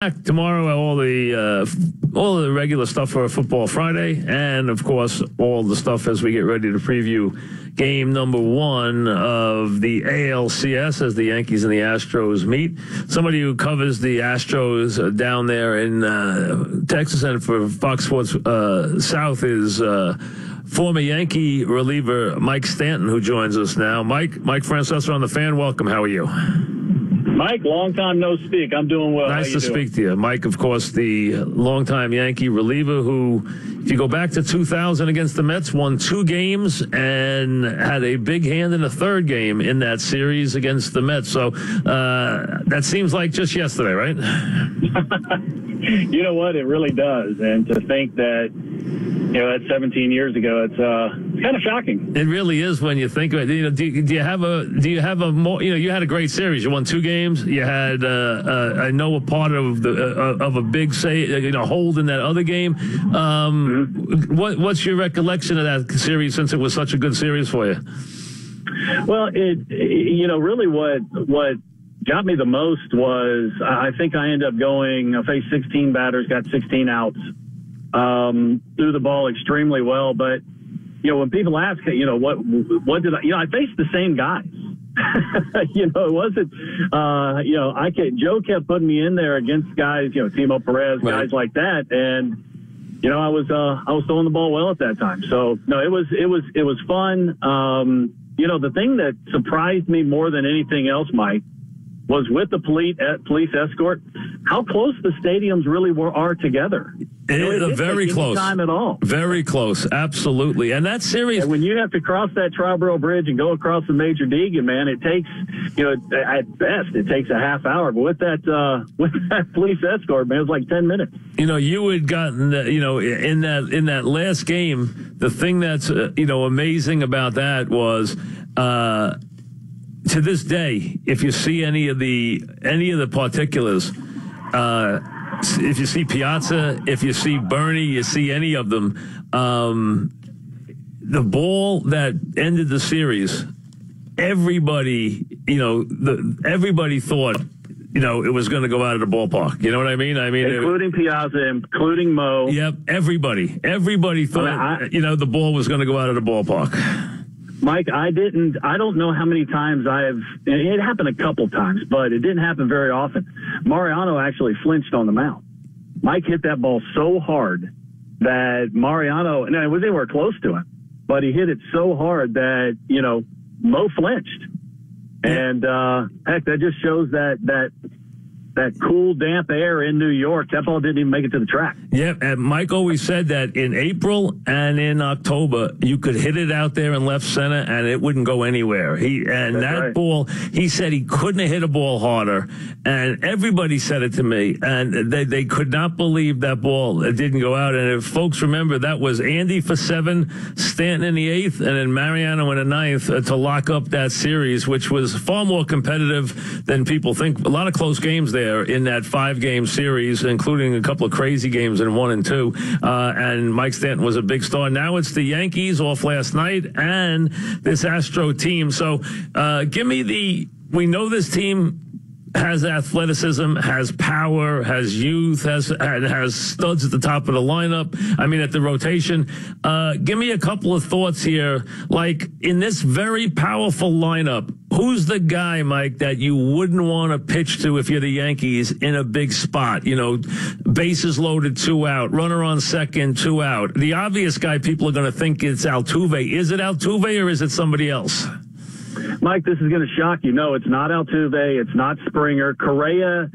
Back tomorrow, all the regular stuff for Football Friday, and of course all the stuff as we get ready to preview game number 1 of the ALCS as the Yankees and the Astros meet. Somebody who covers the Astros down there in Texas and for Fox Sports South is former Yankee reliever Mike Stanton, who joins us now. Mike Francesa on the Fan. Welcome. How are you? Mike, long time no speak. I'm doing well. Nice to speak to you. Mike, of course, the longtime Yankee reliever who, if you go back to 2000 against the Mets, won 2 games and had a big hand in the 3rd game in that series against the Mets. So that seems like just yesterday, right? You know what? It really does. And to think that, that's 17 years ago, it's kind of shocking. It really is when you think of it. Do you have a more, you had a great series. You won 2 games. You had, I know, a part of a big hold in that other game. What's your recollection of that series since it was such a good series for you? Well, really what got me the most was I think I ended up I faced 16 batters, got 16 outs, threw the ball extremely well. But, when people ask, what did I faced the same guys. It wasn't, Joe kept putting me in there against guys, Timo Perez, right, guys like that. And, I was throwing the ball well at that time. So, no, it was fun. The thing that surprised me more than anything else, Mike, was with the police escort, how close the stadiums really are together. Very close. Time at all. Very close, absolutely. And that series, and when you have to cross that Triborough Bridge and go across the Major Deegan, man, it takes, at best, it takes a half hour. But with that police escort, man, it was like 10 minutes. You had gotten, in that last game, the thing that's, amazing about that was, to this day, if you see any of the particulars, if you see Piazza, if you see Bernie, you see any of them, the ball that ended the series, everybody, everybody thought, it was going to go out of the ballpark. You know what I mean? Including Piazza, including Mo. Yep, everybody thought, the ball was going to go out of the ballpark. Mike, I don't know how many times it happened a couple times, but it didn't happen very often. Mariano actually flinched on the mound. Mike hit that ball so hard that Mariano, and it was anywhere close to him, but he hit it so hard that, Mo flinched. And, heck, that just shows that cool, damp air in New York, that ball didn't even make it to the track. Yeah, and Mike always said that in April and in October, you could hit it out there in left center and it wouldn't go anywhere. That ball, he said he couldn't have hit a ball harder, and everybody said it to me, and they could not believe that ball didn't go out. And if folks remember, that was Andy for 7, Stanton in the 8th, and then Mariano in the 9th to lock up that series, which was far more competitive than people think. A lot of close games there in that 5-game series, including a couple of crazy games in 1 and 2. And Mike Stanton was a big star. Now it's the Yankees off last night and this Astro team. So we know this team has athleticism, has power, has youth, has studs at the top of the lineup. At the rotation. Give me a couple of thoughts here. Like, in this very powerful lineup, who's the guy, Mike, that you wouldn't want to pitch to if you're the Yankees in a big spot? Bases loaded, 2 out, runner on second, 2 out. The obvious guy people are going to think it's Altuve. Is it Altuve or is it somebody else? Mike, this is going to shock you. No, it's not Altuve. It's not Springer. Correa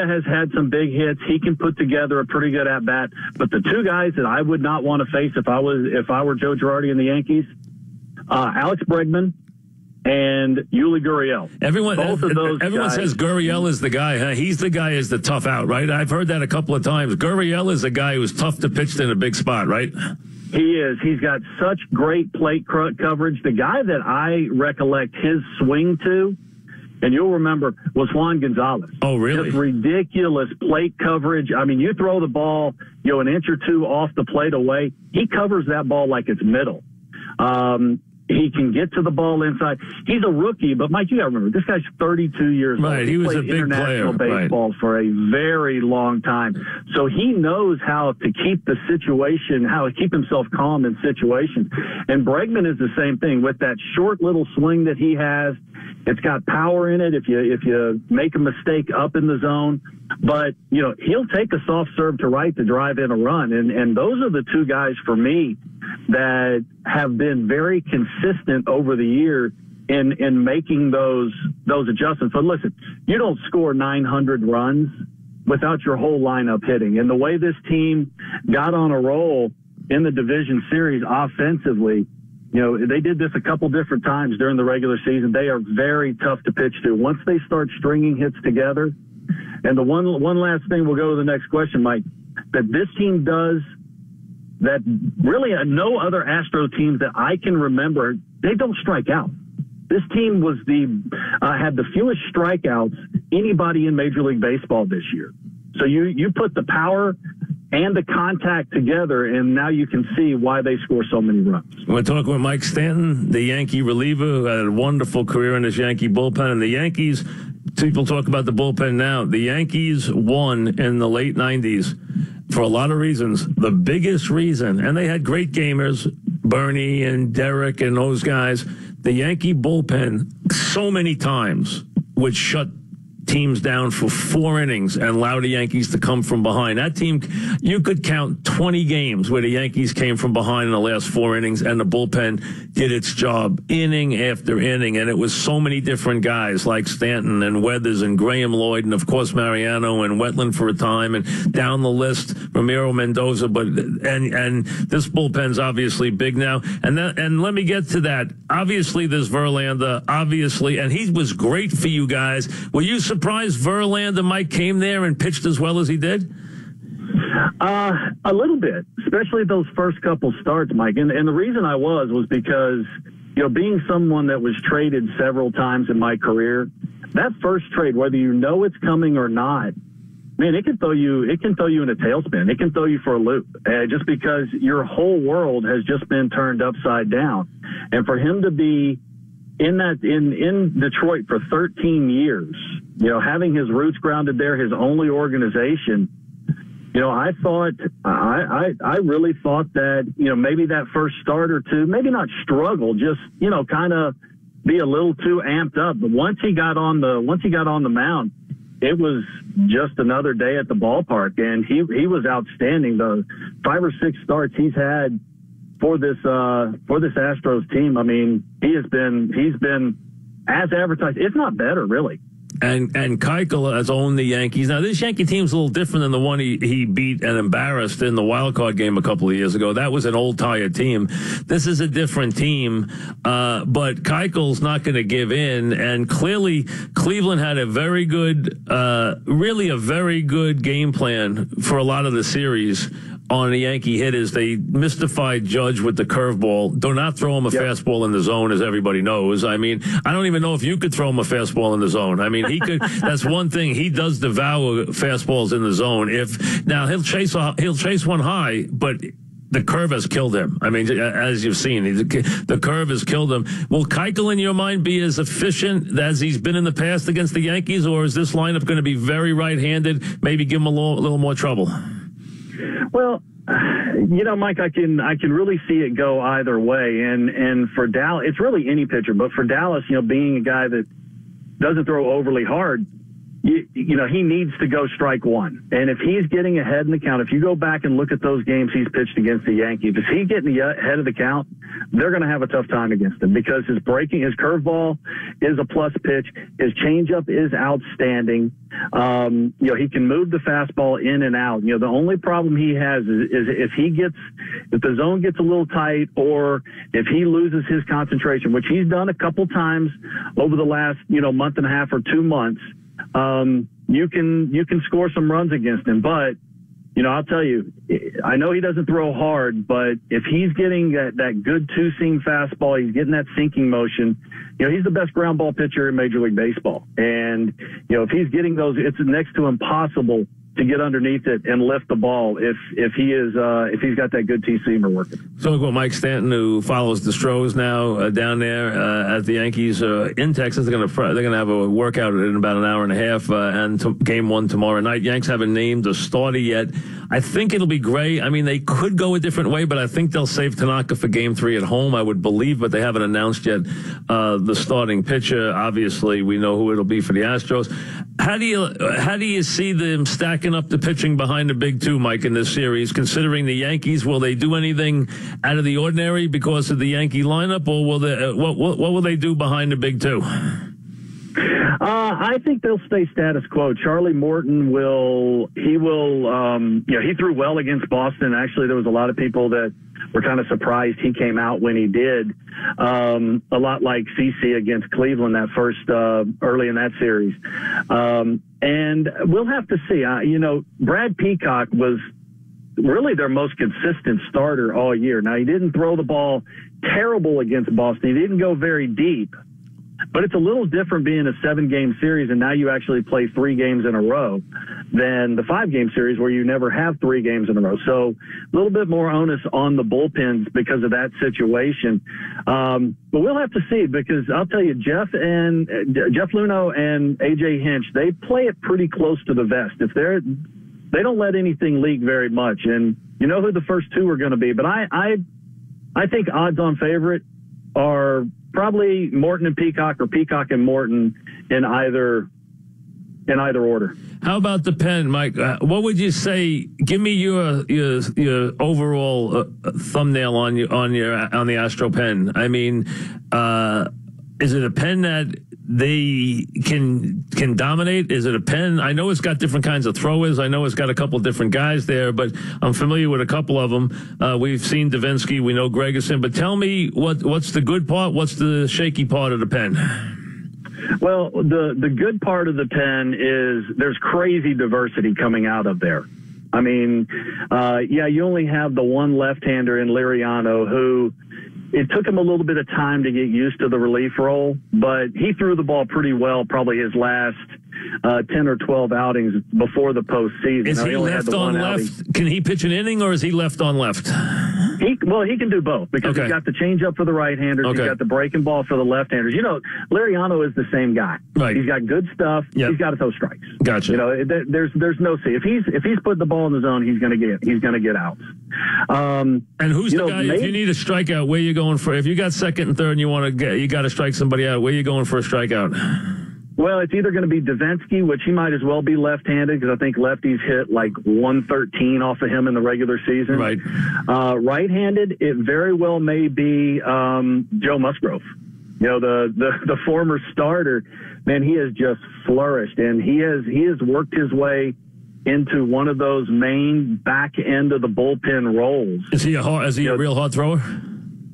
has had some big hits. He can put together a pretty good at-bat. But the 2 guys that I would not want to face if I were Joe Girardi and the Yankees, Alex Bregman and Yuli Gurriel. Everyone says Gurriel is the guy. Huh? He's the guy is the tough out, right? I've heard that a couple of times. Gurriel is a guy who's tough to pitch in a big spot, right? He is. He's got such great plate coverage. The guy that I recollect his swing to, and you'll remember, was Juan Gonzalez. Oh, really? Just ridiculous plate coverage. You throw the ball, an inch or 2 off the plate away. He covers that ball like it's middle. He can get to the ball inside. He's a rookie, but Mike, you got to remember, this guy's 32 years old. Right, he was a big international player. baseball for a very long time. So he knows how to keep the situation, how to keep himself calm in situations. And Bregman is the same thing with that short little swing that he has. It's got power in it if you make a mistake up in the zone. But, he'll take a soft serve to right to drive in a run. And those are the two guys for me that have been very consistent over the year in making those adjustments. But listen, you don't score 900 runs without your whole lineup hitting. And the way this team got on a roll in the division series offensively, they did this a couple different times during the regular season. They are very tough to pitch to. Once they start stringing hits together, and the one last thing, we'll go to the next question, Mike, that this team does that really no other Astro teams that I can remember, they don't strike out. This team was had the fewest strikeouts anybody in Major League Baseball this year. So you put the power and the contact together, and now you can see why they score so many runs. We're talking with Mike Stanton, the Yankee reliever who had a wonderful career in this Yankee bullpen. And the Yankees, people talk about the bullpen now. The Yankees won in the late 90s for a lot of reasons. The biggest reason, and they had great gamers, Bernie and Derek and those guys, the Yankee bullpen so many times would shut teams down for 4 innings and allow the Yankees to come from behind. That team, you could count 20 games where the Yankees came from behind in the last 4 innings and the bullpen did its job inning after inning. And it was so many different guys like Stanton and Weathers and Graham Lloyd and, of course, Mariano and Wetland for a time, and down the list, Ramiro Mendoza. But and this bullpen's obviously big now. And let me get to that. Obviously, there's Verlander, obviously, and he was great for you guys. Were you surprised Verlander, Mike, came there and pitched as well as he did? A little bit, especially those first couple starts, Mike. And the reason I was because, being someone that was traded several times in my career, that first trade, whether you know it's coming or not, man, it can throw you in a tailspin. It can throw you for a loop, just because your whole world has just been turned upside down. And for him to be in Detroit for 13 years, having his roots grounded there, his only organization, I really thought that, maybe that first start or two, maybe not struggle, just, kind of be a little too amped up. But once he got on the mound, it was just another day at the ballpark, and he was outstanding. The 5 or 6 starts he's had for this Astros team, I mean, he's been as advertised, if not better, really. And Keuchel has owned the Yankees. Now, this Yankee team's a little different than the one he beat and embarrassed in the wild card game a couple of years ago. That was an old tired team. This is a different team, but Keuchel's not going to give in. And clearly, Cleveland had a very good, really a very good game plan for a lot of the series on the Yankee hitters. They mystified Judge with the curveball. Do not throw him a fastball in the zone, as everybody knows. I mean, I don't even know if you could throw him a fastball in the zone. I mean, he could. That's one thing. He does devour fastballs in the zone. Now he'll chase one high, but the curve has killed him. I mean, as you've seen, the curve has killed him. Will Keuchel, in your mind, be as efficient as he's been in the past against the Yankees, or is this lineup going to be very right-handed? Maybe give him a little more trouble. Well, Mike, I can really see it go either way. And for Dallas, it's really any pitcher, but for Dallas, being a guy that doesn't throw overly hard, he needs to go strike one. And if he's getting ahead in the count, if you go back and look at those games he's pitched against the Yankees, if he's getting ahead of the count, they're going to have a tough time against him, because his curveball is a plus pitch. His changeup is outstanding. He can move the fastball in and out. The only problem he has is if the zone gets a little tight, or if he loses his concentration, which he's done a couple times over the last, month and a half or 2 months. You can score some runs against him, but I'll tell you, I know he doesn't throw hard, but if he's getting that good 2-seam fastball, he's getting that sinking motion, he's the best ground ball pitcher in Major League Baseball. And, if he's getting those, it's next to impossible to get underneath it and lift the ball if he's got that good T-seamer working. So what Mike Stanton, who follows the Stros now down there at the Yankees in Texas, they're gonna have a workout in about an hour and a half, and game one tomorrow night. Yanks haven't named a starter yet. I think it'll be Gray. I mean, they could go a different way, but I think they'll save Tanaka for game 3 at home, I would believe, but they haven't announced yet the starting pitcher. Obviously, we know who it'll be for the Astros. How do you see them stacking up the pitching behind the big two, Mike, in this series, considering the Yankees? Will they do anything out of the ordinary because of the Yankee lineup, or will they, what will they do behind the big two? I think they'll stay status quo. Charlie Morton he threw well against Boston. Actually, there was a lot of people that were kind of surprised he came out when he did. A lot like CeCe against Cleveland that first early in that series. And we'll have to see. Brad Peacock was really their most consistent starter all year. Now, he didn't throw the ball terrible against Boston. He didn't go very deep. But it's a little different being a 7-game series, and now you actually play 3 games in a row than the 5-game series where you never have 3 games in a row. So a little bit more onus on the bullpens because of that situation. But we'll have to see, because I'll tell you, Jeff Luhnow and AJ Hinch, they play it pretty close to the vest. They don't let anything leak very much, and you know who the first 2 are going to be. But I think odds-on favorite are probably Morton and Peacock, or Peacock and Morton in either order. How about the pen, Mike? What would you say? Give me your overall thumbnail on the Astro pen. I mean, is it a pen that they can dominate? Is it a pen? I know it's got different kinds of throwers. I know it's got a couple of different guys there, but I'm familiar with a couple of them. We've seen Davinsky. We know Gregerson. But tell me what's the good part? What's the shaky part of the pen? Well, the good part of the pen is there's crazy diversity coming out of there. I mean, you only have the one left-hander in Mariano, who it took him a little bit of time to get used to the relief role, but he threw the ball pretty well probably his last 10 or 12 outings before the postseason. Is he left on left? Can he pitch an inning, or is he left on left? He can do both, because he's got the changeup for the right-handers. He's got the breaking ball for the left-handers. Mariano is the same guy. Right. He's got good stuff. Yep. He's got to throw strikes. Gotcha. There's no see. If he's putting the ball in the zone, he's going to get out. And who's the guy? If you need a strikeout, where you going for? If you got second and third, and you got to strike somebody out, where you going for a strikeout? Well, it's either going to be Davinsky, which he might as well be left-handed, because I think lefties hit like 113 off of him in the regular season. Right. Right-handed, it very well may be Joe Musgrove. The former starter. Man, he has just flourished, and he has worked his way into one of those main back end of the bullpen roles. Is he a real hard thrower?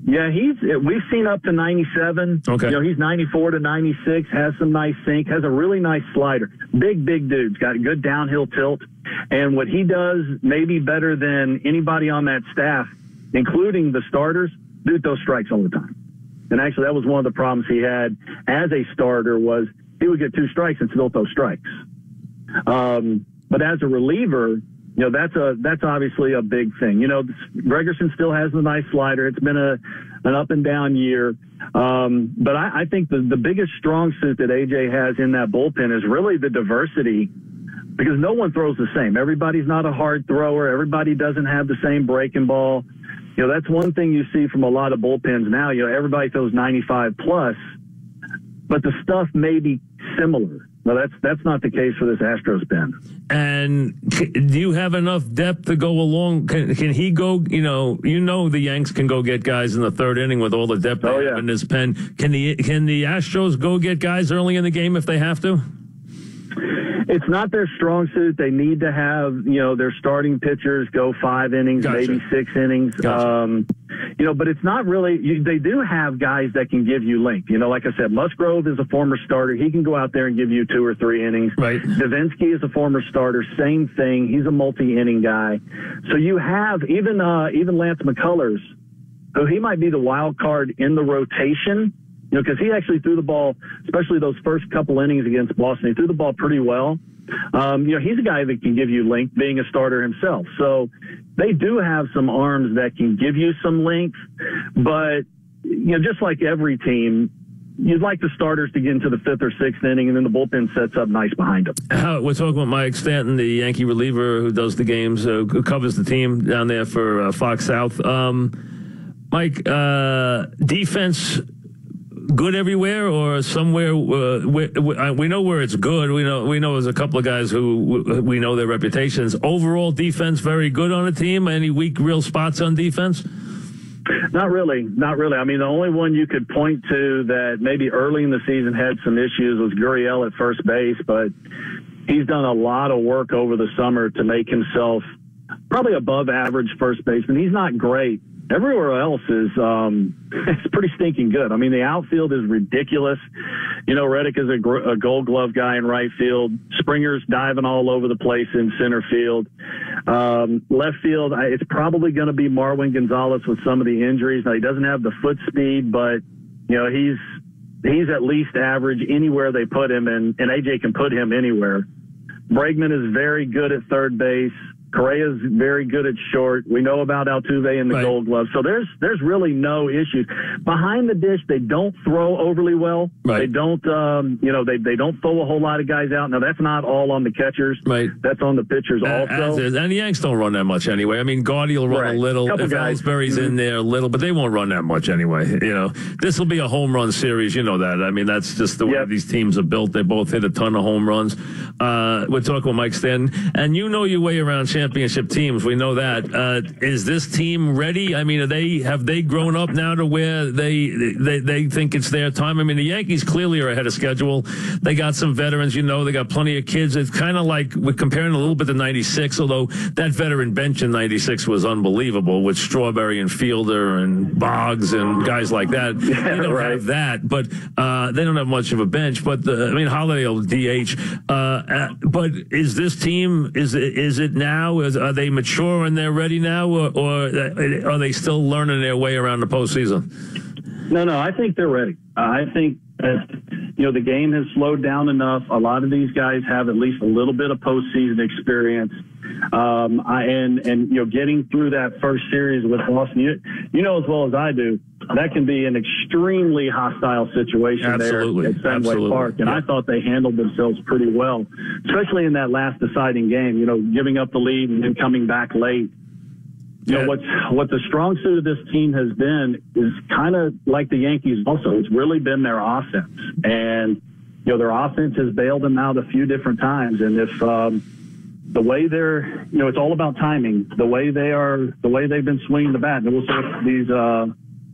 Yeah, we've seen up to 97. Okay. He's 94 to 96, has some nice sink, has a really nice slider. Big dude's got a good downhill tilt. And what he does, maybe better than anybody on that staff, including the starters, dude throws strikes all the time. And actually, that was one of the problems he had as a starter, was he would get 2 strikes and still throw strikes. But as a reliever, that's obviously a big thing. Gregerson still has a nice slider. It's been an up and down year. But I think the biggest strong suit that AJ has in that bullpen is really the diversity, because no one throws the same. Everybody's not a hard thrower. Everybody doesn't have the same breaking ball. That's one thing you see from a lot of bullpens now. Everybody throws 95 plus, but the stuff may be similar. No, that's not the case for this Astros pen. And do you have enough depth to go along? Can he go? The Yanks can go get guys in the third inning with all the depth they have in this pen. Can the Astros go get guys early in the game if they have to? It's not their strong suit. They need to have, their starting pitchers go 5 innings, maybe 6 innings. Gotcha. But it's not really, they do have guys that can give you length. Like I said, Musgrove is a former starter. He can go out there and give you 2 or 3 innings. Right. Davinsky is a former starter. Same thing. He's a multi-inning guy. So you have even Lance McCullers, who he might be the wild card in the rotation. Because he actually threw the ball, especially those first couple innings against Boston, he threw the ball pretty well. He's a guy that can give you length, being a starter himself. So they do have some arms that can give you some length, but just like every team, you'd like the starters to get into the fifth or sixth inning, and then the bullpen sets up nice behind them. We're talking about Mike Stanton, the Yankee reliever who does the games, who covers the team down there for Fox South. Mike, defense good everywhere, or somewhere we know where it's good. We know there's a couple of guys who we know their reputations. Overall defense very good on a team. Any weak real spots on defense? Not really. I mean, the only one you could point to that maybe early in the season had some issues was Gurriel at first base, but he's done a lot of work over the summer to make himself probably above average first baseman. He's not great. Everywhere else is it's pretty stinking good. I mean, the outfield is ridiculous. Reddick is a Gold Glove guy in right field. Springer's diving all over the place in center field. Left field, it's probably going to be Marwin Gonzalez with some of the injuries. Now, he doesn't have the foot speed, but he's at least average anywhere they put him, and AJ can put him anywhere. Bregman is very good at third base. Correa's very good at short. We know about Altuve and the Gold Glove. So there's really no issues. Behind the dish, they don't throw overly well. Right. They don't, they don't throw a whole lot of guys out. Now, that's not all on the catchers. Right. That's on the pitchers also. And the Yanks don't run that much anyway. I mean, Gaudy will run a little. If Ellsbury's in there a little, but they won't run that much anyway. This will be a home run series. You know that. I mean, that's just the way these teams are built. They both hit a ton of home runs. We're talking with Mike Stanton, and you know your way around championship teams. We know that. Is this team ready? I mean, have they grown up now to where they think it's their time? I mean, the Yankees clearly are ahead of schedule. They got some veterans, they got plenty of kids. It's kind of like we're comparing a little bit to 96, although that veteran bench in 96 was unbelievable with Strawberry and Fielder and Boggs and guys like that. They don't have that, but they don't have much of a bench. But Holiday will DH. But is this team, is it now? Are they mature and they're ready now, or are they still learning their way around the postseason? No, I think they're ready. I think the game has slowed down enough. A lot of these guys have at least a little bit of postseason experience. Getting through that first series with Boston, you know as well as I do, that can be an extremely hostile situation there at Fenway Park. And I thought they handled themselves pretty well, especially in that last deciding game, giving up the lead and then coming back late. What the strong suit of this team has been is kind of like the Yankees also. It's really been their offense. And, their offense has bailed them out a few different times. And if the way they're, it's all about timing. The way they've been swinging the bat. And we'll see if these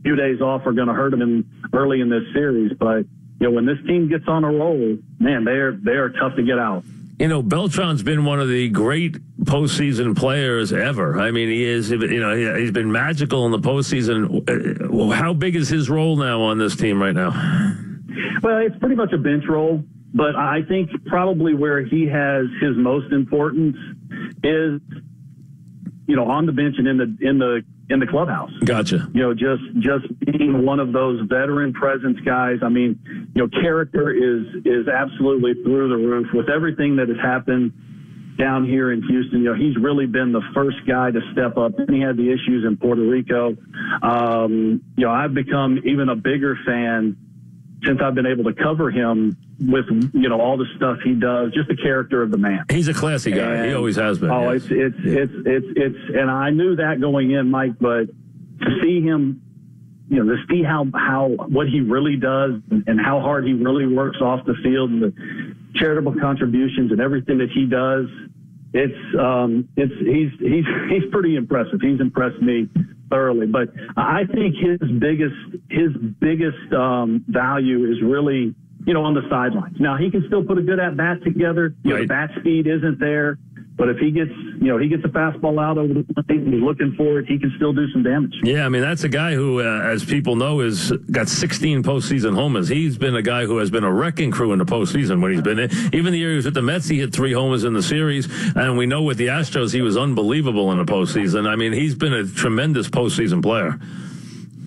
few days off are going to hurt them early in this series. But, when this team gets on a roll, man, they are tough to get out. Beltran's been one of the great postseason players ever. I mean, he is, he's been magical in the postseason. How big is his role now on this team right now? Well, it's pretty much a bench role, but I think probably where he has his most importance is, on the bench and in the clubhouse. Gotcha. Just being one of those veteran presence guys. I mean, character is absolutely through the roof with everything that has happened down here in Houston. He's really been the first guy to step up. And he had the issues in Puerto Rico. I've become even a bigger fan since I've been able to cover him with, all the stuff he does, just the character of the man. He's a classy guy. He always has been. Oh, yes. It's, and I knew that going in, Mike, but to see him, to see how what he really does and how hard he really works off the field and the charitable contributions and everything that he does, he's pretty impressive. He's impressed me thoroughly, but I think his biggest value is really, on the sidelines. Now he can still put a good at bat together. The bat speed isn't there, but if he gets a fastball out over the plate and he's looking for it, he can still do some damage. Yeah, I mean, that's a guy who, as people know, has got 16 postseason homers. He's been a guy who has been a wrecking crew in the postseason when he's been in. Even the year he was with the Mets, he hit 3 homers in the series. And we know with the Astros, he was unbelievable in the postseason. I mean, he's been a tremendous postseason player.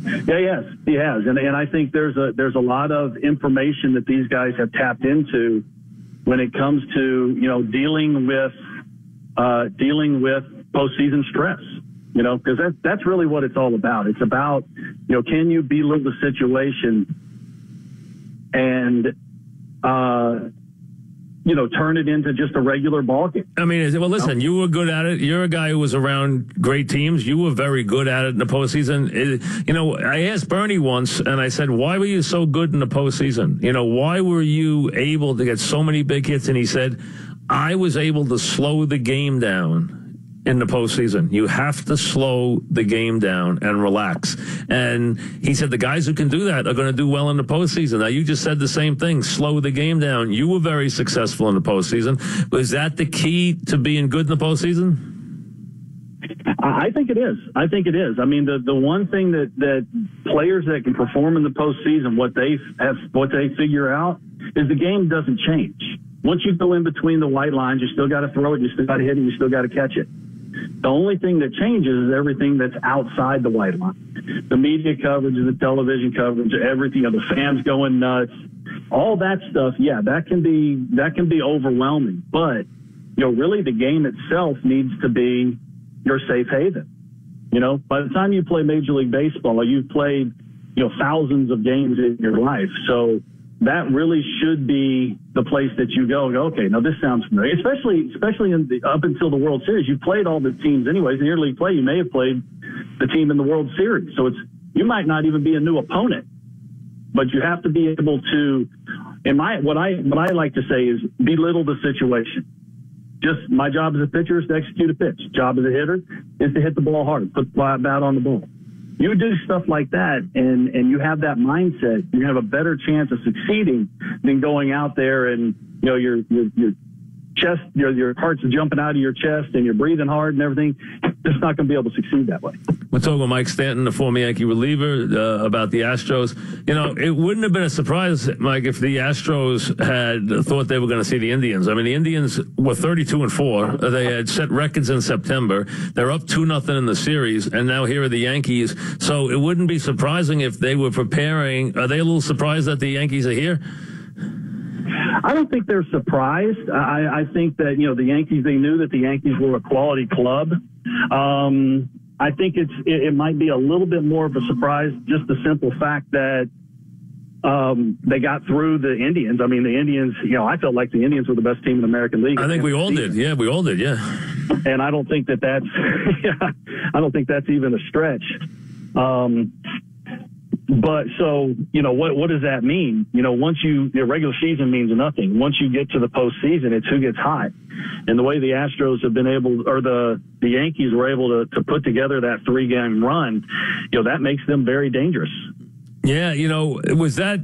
Yeah, he has. And I think there's a lot of information that these guys have tapped into when it comes to, dealing with postseason stress, because that's really what it's all about. It's about, can you belittle the situation and, turn it into just a regular ball game. I mean, listen, you were good at it. You're a guy who was around great teams. You were very good at it in the postseason. I asked Bernie once, and I said, why were you so good in the postseason? Why were you able to get so many big hits? And he said, I was able to slow the game down in the postseason. You have to slow the game down and relax. And he said the guys who can do that are going to do well in the postseason. Now, you just said the same thing, slow the game down. You were very successful in the postseason. Was that the key to being good in the postseason? I think it is. I mean, the one thing that players that can perform in the postseason, what they figure out is the game doesn't change. Once you go in between the white lines, you still got to throw it, you still got to hit it, you still got to catch it. The only thing that changes is everything that's outside the white line. The media coverage, the television coverage, everything, the fans going nuts, all that stuff. Yeah, that can be overwhelming. But, really the game itself needs to be your safe haven. By the time you play Major League Baseball, you've played, thousands of games in your life. So that really should be the place that you go, okay, now this sounds familiar, especially up until the World Series. You played all the teams anyways. In interleague play, you may have played the team in the World Series. So you might not even be a new opponent, but you have to be able to, what I like to say is belittle the situation. Just my job as a pitcher is to execute a pitch. Job as a hitter is to hit the ball hard, put the bat on the ball. You do stuff like that, and you have that mindset, you have a better chance of succeeding than going out there and your chest, your heart's jumping out of your chest and you're breathing hard and everything. Just not going to be able to succeed that way. We're talking with Mike Stanton, the former Yankee reliever, about the Astros. It wouldn't have been a surprise, Mike, if the Astros had thought they were going to see the Indians. I mean, the Indians were 32-4. They had set records in September. They're up 2-0 in the series, and now here are the Yankees. So it wouldn't be surprising if they were preparing. Are they a little surprised that the Yankees are here? I don't think they're surprised. I think that, the Yankees, they knew that the Yankees were a quality club. I think it might be a little bit more of a surprise, just the simple fact that they got through the Indians. I mean, the Indians, I felt like the Indians were the best team in the American League. I think we all did. Yeah, we all did. Yeah. And I don't think that's I don't think that's even a stretch. But so, what does that mean? Once the regular season means nothing. Once you get to the postseason, it's who gets hot. And the way the Astros have been able, or the Yankees were able to put together that 3-game run, that makes them very dangerous. Yeah, was that,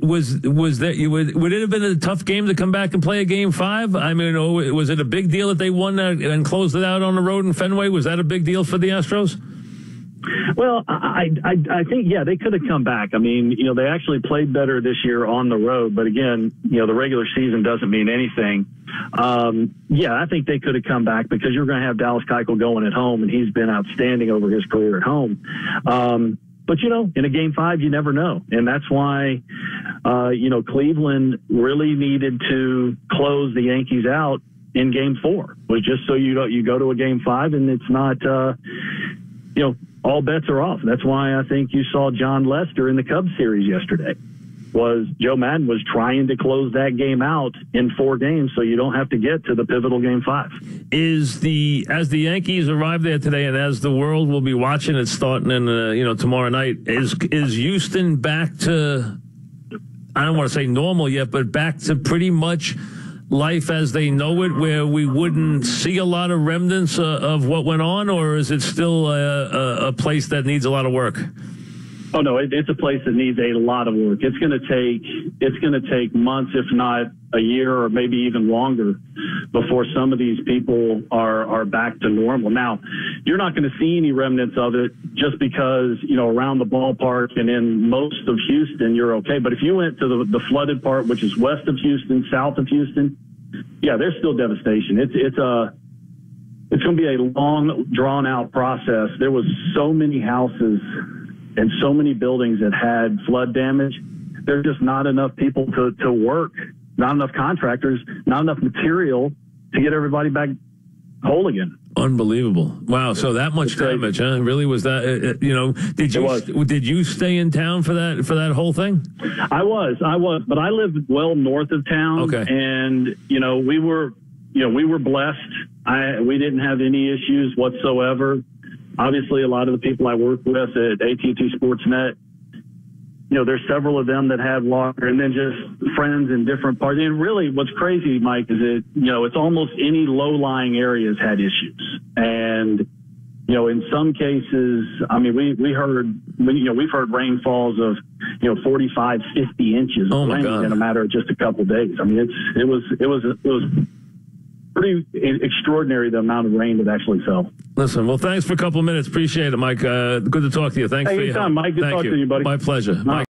was that, would it have been a tough game to come back and play a Game 5? I mean, was it a big deal that they won that and closed it out on the road in Fenway? Was that a big deal for the Astros? Well, I think, yeah, they could have come back. I mean, they actually played better this year on the road. But again, the regular season doesn't mean anything. Yeah, I think they could have come back because you're going to have Dallas Keuchel going at home, and he's been outstanding over his career at home. But, in a Game 5, you never know. And that's why, Cleveland really needed to close the Yankees out in Game 4, was just so you go to a Game 5 and it's not, all bets are off. That's why I think you saw John Lester in the Cubs series yesterday. Was Joe Madden was trying to close that game out in 4 games so you don't have to get to the pivotal Game 5. As the Yankees arrive there today, and as the world will be watching it starting in tomorrow night, is Houston back to, I don't want to say normal yet, but back to pretty much life as they know it, where we wouldn't see a lot of remnants of what went on, or is it still a place that needs a lot of work? Oh no, it's a place that needs a lot of work. It's going to take months, if not a year, or maybe even longer, before some of these people are back to normal. Now, you're not going to see any remnants of it just because around the ballpark and in most of Houston you're okay. But if you went to the flooded part, which is west of Houston, south of Houston, yeah, there's still devastation. It's going to be a long, drawn out process. There was so many houses and so many buildings that had flood damage. There's just not enough people to work not enough contractors, not enough material to get everybody back whole again. Unbelievable! Wow, so that much damage, huh? Really, was that? Did you stay in town for that whole thing? I was, but I lived well north of town. Okay, and we were blessed. We didn't have any issues whatsoever. Obviously, a lot of the people I work with at AT&T Sportsnet, there's several of them that had water, and then just friends in different parts. And really, what's crazy, Mike, is that, it's almost any low-lying areas had issues. And, in some cases, I mean, we've heard rainfalls of, 45, 50 inches of rain in a matter of just a couple of days. I mean, it was pretty extraordinary, the amount of rain that actually fell. Listen, well, thanks for a couple of minutes. Appreciate it, Mike. Good to talk to you. Thanks for your time, Mike. Good talking to you, buddy. My pleasure. Mike.